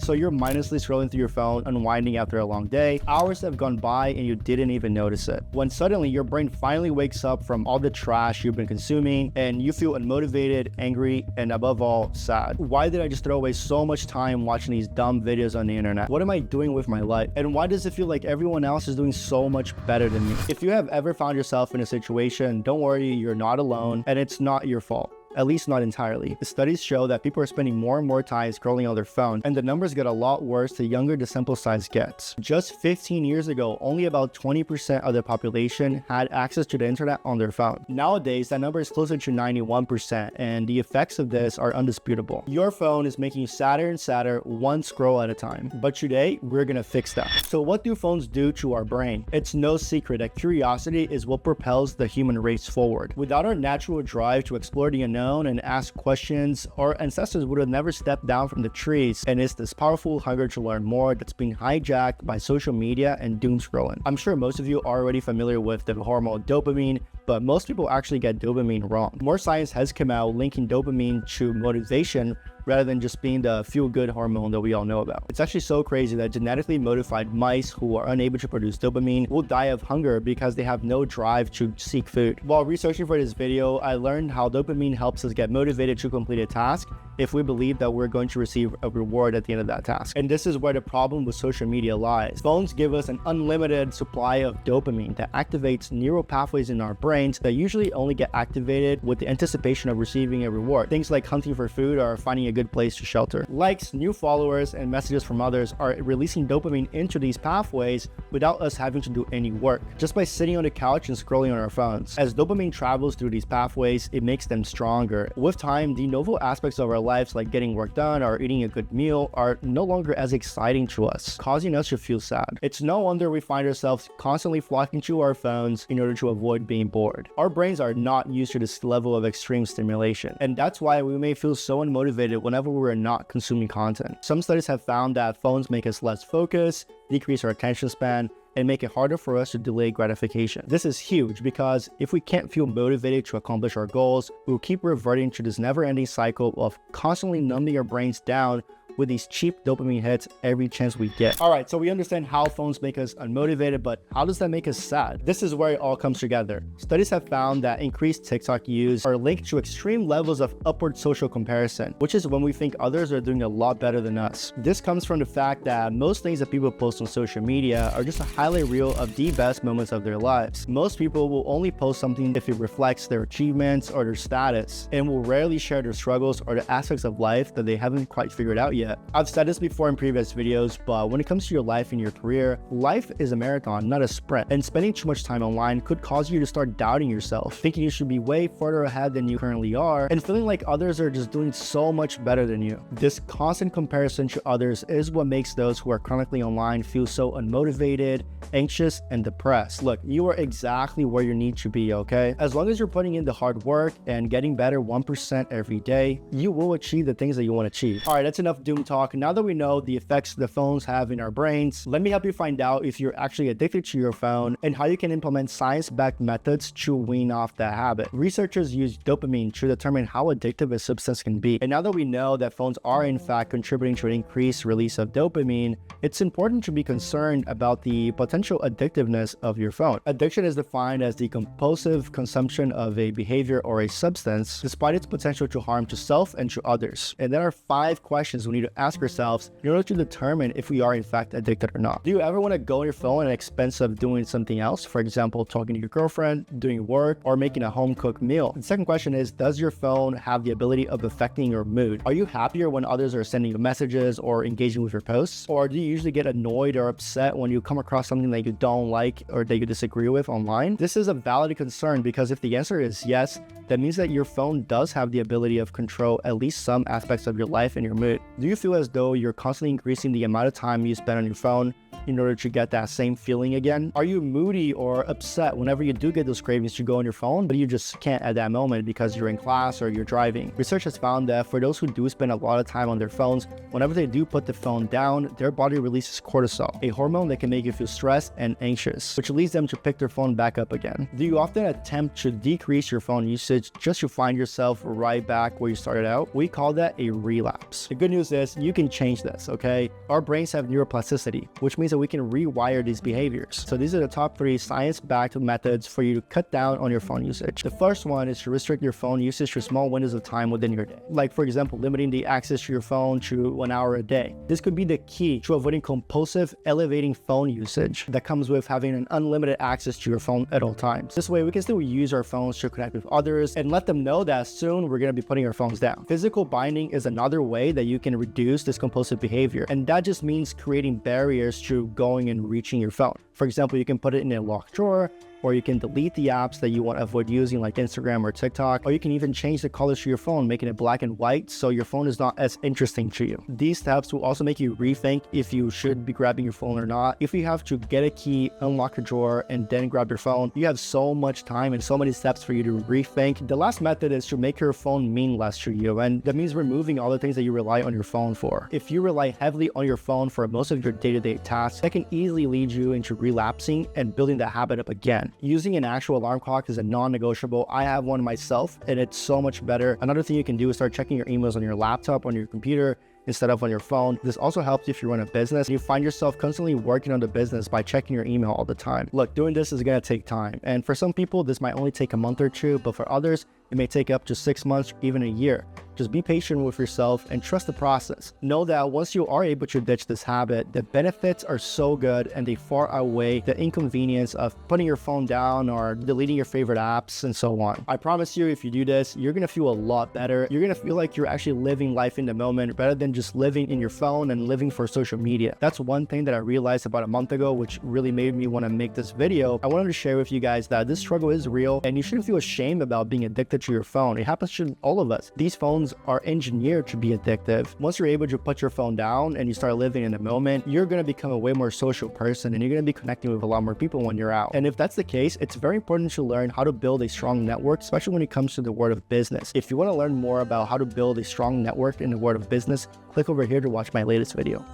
So you're mindlessly scrolling through your phone, unwinding after a long day. Hours have gone by and you didn't even notice it. When suddenly your brain finally wakes up from all the trash you've been consuming and you feel unmotivated, angry, and above all, sad. Why did I just throw away so much time watching these dumb videos on the internet? What am I doing with my life? And why does it feel like everyone else is doing so much better than me? If you have ever found yourself in a situation, don't worry, you're not alone and it's not your fault. At least not entirely. The studies show that people are spending more and more time scrolling on their phone, and the numbers get a lot worse the younger the sample size gets. Just 15 years ago, only about 20% of the population had access to the internet on their phone. Nowadays, that number is closer to 91%, and the effects of this are undisputable. Your phone is making you sadder and sadder one scroll at a time. But today, we're gonna fix that. So what do phones do to our brain? It's no secret that curiosity is what propels the human race forward. Without our natural drive to explore the unknown and ask questions, our ancestors would have never stepped down from the trees, and it's this powerful hunger to learn more that's being hijacked by social media and doom scrolling. I'm sure most of you are already familiar with the hormone dopamine, but most people actually get dopamine wrong. More science has come out linking dopamine to motivation rather than just being the feel-good hormone that we all know about. It's actually so crazy that genetically modified mice who are unable to produce dopamine will die of hunger because they have no drive to seek food. While researching for this video, I learned how dopamine helps us get motivated to complete a task if we believe that we're going to receive a reward at the end of that task. And this is where the problem with social media lies. Phones give us an unlimited supply of dopamine that activates neural pathways in our brains that usually only get activated with the anticipation of receiving a reward. Things like hunting for food or finding a good place to shelter. Likes, new followers, and messages from others are releasing dopamine into these pathways without us having to do any work, just by sitting on the couch and scrolling on our phones. As dopamine travels through these pathways, it makes them stronger. With time, the novel aspects of our lives like getting work done or eating a good meal are no longer as exciting to us, causing us to feel sad. It's no wonder we find ourselves constantly flocking to our phones in order to avoid being bored. Our brains are not used to this level of extreme stimulation, and that's why we may feel so unmotivated whenever we're not consuming content. Some studies have found that phones make us less focused, decrease our attention span, and make it harder for us to delay gratification. This is huge because if we can't feel motivated to accomplish our goals, we'll keep reverting to this never-ending cycle of constantly numbing our brains down with these cheap dopamine hits every chance we get. All right, so we understand how phones make us unmotivated, but how does that make us sad? This is where it all comes together. Studies have found that increased TikTok use are linked to extreme levels of upward social comparison, which is when we think others are doing a lot better than us. This comes from the fact that most things that people post on social media are just a highlight reel of the best moments of their lives. Most people will only post something if it reflects their achievements or their status, and will rarely share their struggles or the aspects of life that they haven't quite figured out yet. I've said this before in previous videos, but when it comes to your life and your career, life is a marathon, not a sprint. And spending too much time online could cause you to start doubting yourself, thinking you should be way further ahead than you currently are, and feeling like others are just doing so much better than you. This constant comparison to others is what makes those who are chronically online feel so unmotivated, anxious, and depressed. Look, you are exactly where you need to be, okay? As long as you're putting in the hard work and getting better 1% every day, you will achieve the things that you want to achieve. All right, that's enough doom talk. Now that we know the effects the phones have in our brains, let me help you find out if you're actually addicted to your phone and how you can implement science-backed methods to wean off that habit. Researchers use dopamine to determine how addictive a substance can be. And now that we know that phones are in fact contributing to an increased release of dopamine, it's important to be concerned about the potential addictiveness of your phone. Addiction is defined as the compulsive consumption of a behavior or a substance, despite its potential to harm to self and to others. And there are 5 questions we need to ask ourselves in order to determine if we are in fact addicted or not. Do you ever want to go on your phone at the expense of doing something else? For example, talking to your girlfriend, doing work, or making a home-cooked meal. The second question is, does your phone have the ability of affecting your mood? Are you happier when others are sending you messages or engaging with your posts? Or do you usually get annoyed or upset when you come across something that you don't like or that you disagree with online? This is a valid concern because if the answer is yes, that means that your phone does have the ability of control at least some aspects of your life and your mood. Do you feel as though you're constantly increasing the amount of time you spend on your phone? in order to get that same feeling again? Are you moody or upset whenever you do get those cravings to go on your phone, but you just can't at that moment because you're in class or you're driving? Research has found that for those who do spend a lot of time on their phones, whenever they do put the phone down, their body releases cortisol, a hormone that can make you feel stressed and anxious, which leads them to pick their phone back up again. Do you often attempt to decrease your phone usage just to find yourself right back where you started out? We call that a relapse. The good news is you can change this, okay? Our brains have neuroplasticity, which means that we can rewire these behaviors. So these are the top 3 science-backed methods for you to cut down on your phone usage. The first one is to restrict your phone usage to small windows of time within your day. Like, for example, limiting the access to your phone to 1 hour a day. This could be the key to avoiding compulsive, elevating phone usage that comes with having an unlimited access to your phone at all times. This way, we can still use our phones to connect with others and let them know that soon we're going to be putting our phones down. Physical binding is another way that you can reduce this compulsive behavior, and that just means creating barriers to going and reaching your phone. For example, you can put it in a locked drawer, or you can delete the apps that you want to avoid using like Instagram or TikTok, or you can even change the colors to your phone, making it black and white so your phone is not as interesting to you. These steps will also make you rethink if you should be grabbing your phone or not. If you have to get a key, unlock a drawer, and then grab your phone, you have so much time and so many steps for you to rethink. The last method is to make your phone mean less to you, and that means removing all the things that you rely on your phone for. If you rely heavily on your phone for most of your day-to-day tasks, that can easily lead you into relapsing and building that habit up again. Using an actual alarm clock is a non-negotiable. I have one myself and it's so much better. Another thing you can do is start checking your emails on your laptop, on your computer, instead of on your phone. This also helps if you run a business and you find yourself constantly working on the business by checking your email all the time. Look, doing this is going to take time. And for some people, this might only take a month or 2, but for others, it may take up to 6 months, or even a year. Just be patient with yourself and trust the process. Know that once you are able to ditch this habit, the benefits are so good and they far outweigh the inconvenience of putting your phone down or deleting your favorite apps and so on. I promise you, if you do this, you're gonna feel a lot better. You're gonna feel like you're actually living life in the moment rather than just living in your phone and living for social media. That's one thing that I realized about a month ago, which really made me want to make this video. I wanted to share with you guys that this struggle is real and you shouldn't feel ashamed about being addicted to your phone. It happens to all of us. These phones are engineered to be addictive. Once you're able to put your phone down and you start living in the moment, you're going to become a way more social person and you're going to be connecting with a lot more people when you're out. And if that's the case, it's very important to learn how to build a strong network, especially when it comes to the world of business. If you want to learn more about how to build a strong network in the world of business, click over here to watch my latest video.